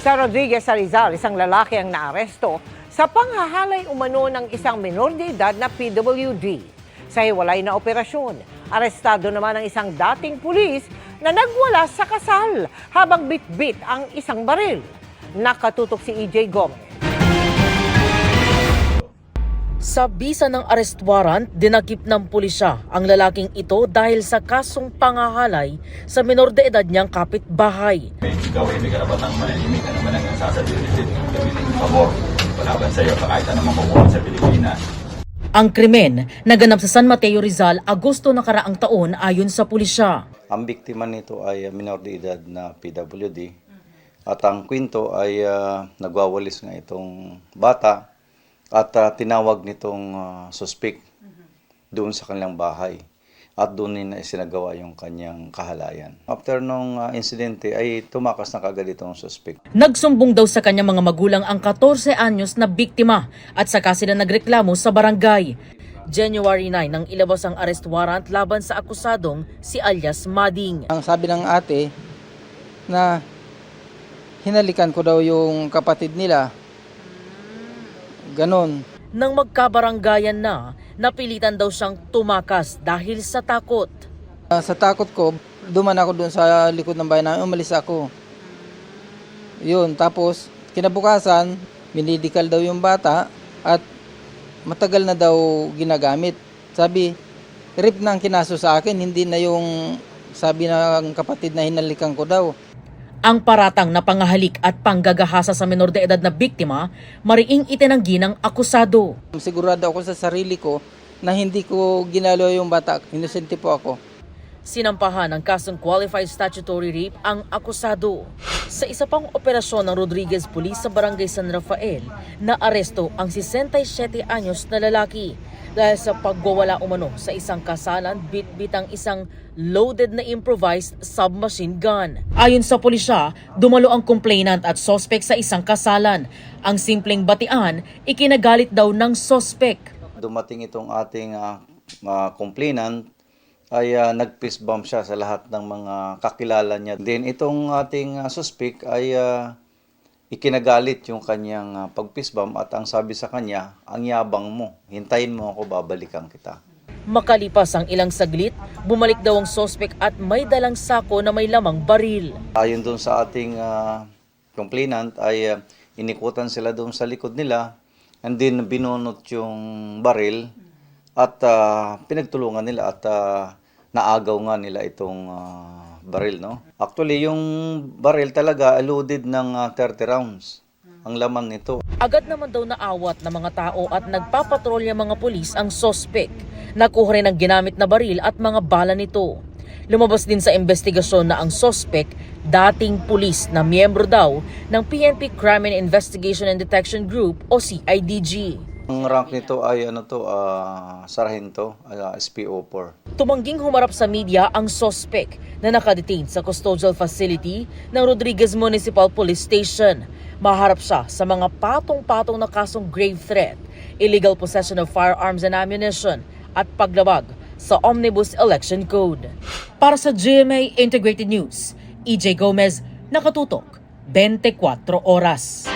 Sa Rodriguez sa Rizal, isang lalaki ang naaresto sa panghahalay umano ng isang minor de edad na PWD. Sa hiwalay na operasyon, arestado naman ang isang dating pulis na nagwala sa kasal habang bitbit ang isang baril. Nakatutok si EJ Gomez. Sa bisa ng arrest warrant, dinakip ng pulisya ang lalaking ito dahil sa kasong pangahalay sa minor de edad niyang kapitbahay. Ikaw ay may karapatang manahimik ka naman ang sasabihin ng pabor. Palaban sa iyo, kahit anong makukuha sa Pilipinas. Ang krimen naganap sa San Mateo, Rizal, Agosto nakaraang taon ayon sa pulisya. Ang biktima nito ay minor de edad na PWD at ang kwento ay nagwawalis nga itong bata at tinawag nitong suspect doon sa kanilang bahay at doon na isinagawa yung kanyang kahalayan. After nung insidente ay tumakas na kagad itong suspect. Nagsumbong daw sa kanyang mga magulang ang 14 anyos na biktima at saka sila nagreklamo sa barangay. January 9 nang ilabas ang arrest warrant laban sa akusadong si alias Mading. Ang sabi ng ate na hinalikan ko daw yung kapatid nila. Ganon. Nang magkabaranggayan na, napilitan daw siyang tumakas dahil sa takot. Sa takot ko, duman ako doon sa likod ng bahay namin, umalis ako. Yun, tapos kinabukasan, minidikal daw yung bata at matagal na daw ginagamit. Sabi, rape na ang kinaso sa akin, hindi na yung sabi ng kapatid na hinalikan ko daw. Ang paratang na pangahalik at panggagahasa sa menor de edad na biktima, mariing itinanggi ng akusado. Sigurado ako sa sarili ko na hindi ko ginalo yung bata, inosente po ako. Sinampahan ng kasong qualified statutory rape ang akusado. Sa isa pang operasyon ng Rodriguez Police sa Barangay San Rafael, naaresto ang 67 anyos na lalaki dahil sa pagwawala umano sa isang kasalan, bit-bit ang isang loaded na improvised submachine gun. Ayon sa pulisya, dumalo ang complainant at suspect sa isang kasalan. Ang simpleng batian, ikinagalit daw ng suspect. Dumating itong ating complainant ay nag-fist bump siya sa lahat ng mga kakilala niya. Then itong ating suspect ay ikinagalit yung kanyang pag-fist bump at ang sabi sa kanya, ang yabang mo, hintayin mo ako, babalikan kita. Makalipas ang ilang saglit, bumalik daw ang suspect at may dalang sako na may lamang baril. Ayon doon sa ating complainant ay inikutan sila doon sa likod nila and then binunot yung baril at pinagtulungan nila at naagaw nga nila itong baril. No? Actually, yung baril talaga loaded ng 30 rounds ang laman nito. Agad naman daw naawat ng mga tao at nagpapatrolya mga pulis ang suspect. Nakuha rin ang ginamit na baril at mga bala nito. Lumabas din sa investigasyon na ang suspect, dating pulis na miyembro daw ng PNP Crime and Investigation and Detection Group o CIDG. Ang rank nito ay sargento, SPO4. Tumangging humarap sa media ang suspect na nakadetain sa custodial facility ng Rodriguez Municipal Police Station. Maharap siya sa mga patong-patong na kasong grave threat, illegal possession of firearms and ammunition, at paglabag sa Omnibus Election Code. Para sa GMA Integrated News, EJ Gomez, nakatutok, 24 oras.